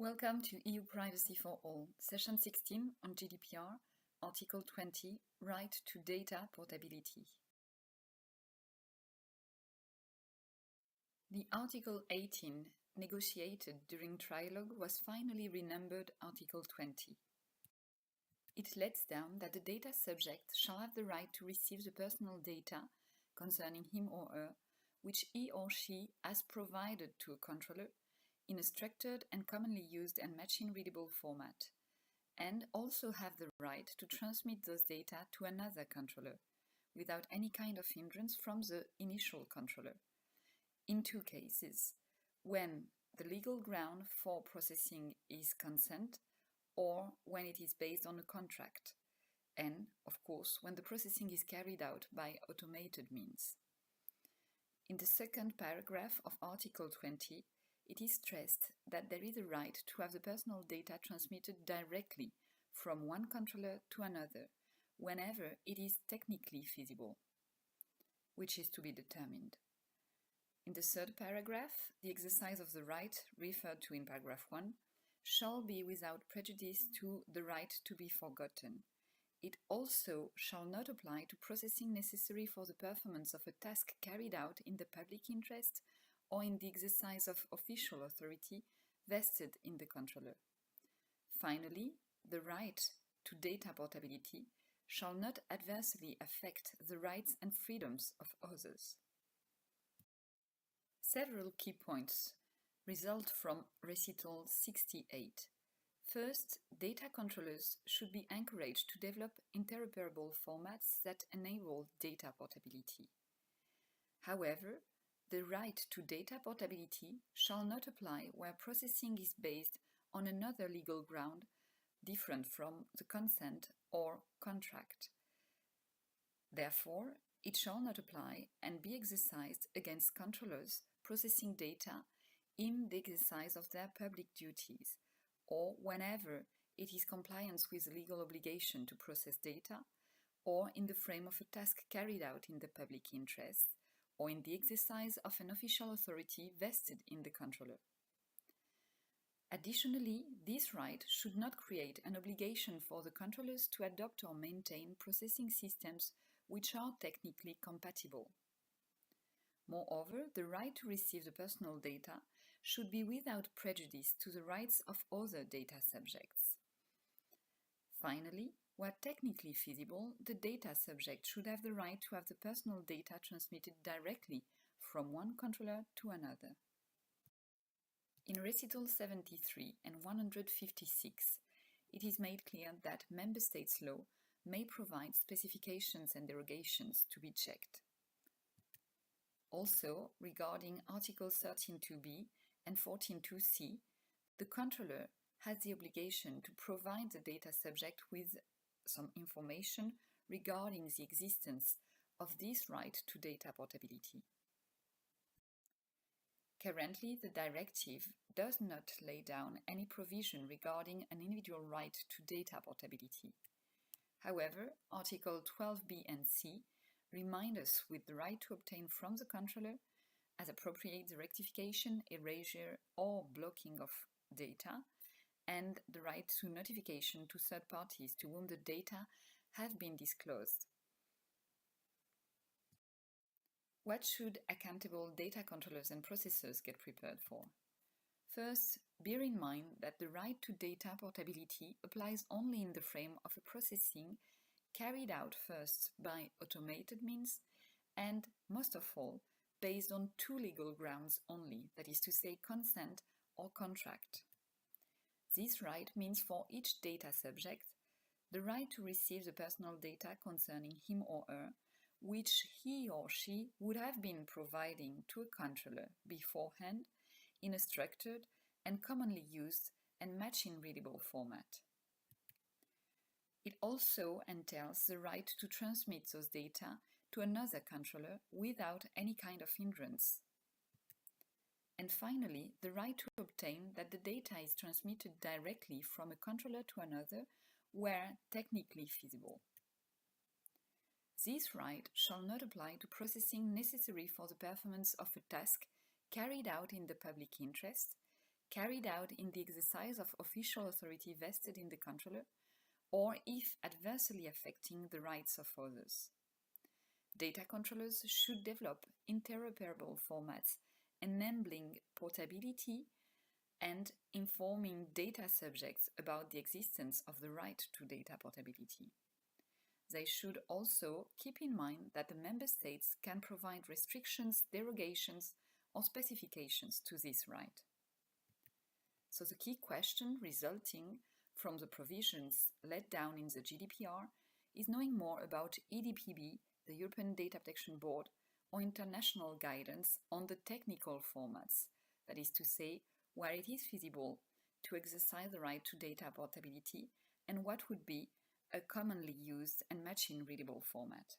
Welcome to EUPrivacyForAll, Session 16 on GDPR, Article 20, Right to Data Portability. The Article 18, negotiated during trilogue, was finally renumbered Article 20. It lays down that the data subject shall have the right to receive the personal data concerning him or her, which he or she has provided to a controller in a structured and commonly used and machine-readable format, and also have the right to transmit those data to another controller, without any kind of hindrance from the initial controller, in two cases: when the legal ground for processing is consent, or when it is based on a contract, and, of course, when the processing is carried out by automated means. In the second paragraph of Article 20, it is stressed that there is a right to have the personal data transmitted directly from one controller to another, whenever it is technically feasible, which is to be determined. In the third paragraph, the exercise of the right referred to in paragraph 1 shall be without prejudice to the right to be forgotten. It also shall not apply to processing necessary for the performance of a task carried out in the public interest or in the exercise of official authority vested in the controller. Finally, the right to data portability shall not adversely affect the rights and freedoms of others. Several key points result from recital 68. First, data controllers should be encouraged to develop interoperable formats that enable data portability. However, the right to data portability shall not apply where processing is based on another legal ground different from the consent or contract. Therefore, it shall not apply and be exercised against controllers processing data in the exercise of their public duties, or whenever it is compliance with the legal obligation to process data, or in the frame of a task carried out in the public interest, or in the exercise of an official authority vested in the controller. Additionally, this right should not create an obligation for the controllers to adopt or maintain processing systems which are technically compatible. Moreover, the right to receive the personal data should be without prejudice to the rights of other data subjects. Finally, where technically feasible, the data subject should have the right to have the personal data transmitted directly from one controller to another. In recital 73 and 156, it is made clear that Member States' law may provide specifications and derogations to be checked. Also, regarding Articles 13.2b and 14.2c, the controller has the obligation to provide the data subject with some information regarding the existence of this right to data portability. Currently, the directive does not lay down any provision regarding an individual right to data portability. However, Article 12b and c remind us with the right to obtain from the controller, as appropriate, the rectification, erasure, or blocking of data, and the right to notification to third parties to whom the data have been disclosed. What should accountable data controllers and processors get prepared for? First, bear in mind that the right to data portability applies only in the frame of a processing carried out first by automated means and, most of all, based on two legal grounds only, that is to say, consent or contract. This right means for each data subject the right to receive the personal data concerning him or her, which he or she would have been providing to a controller beforehand in a structured and commonly used and machine-readable format. It also entails the right to transmit those data to another controller without any kind of hindrance. And finally, the right to obtain that the data is transmitted directly from a controller to another where technically feasible. This right shall not apply to processing necessary for the performance of a task carried out in the public interest, carried out in the exercise of official authority vested in the controller, or if adversely affecting the rights of others. Data controllers should develop interoperable formats enabling portability and informing data subjects about the existence of the right to data portability. They should also keep in mind that the member states can provide restrictions, derogations, or specifications to this right. So the key question resulting from the provisions laid down in the GDPR is knowing more about EDPB, the European Data Protection Board, or international guidance on the technical formats, that is to say, where it is feasible to exercise the right to data portability and what would be a commonly used and machine-readable format.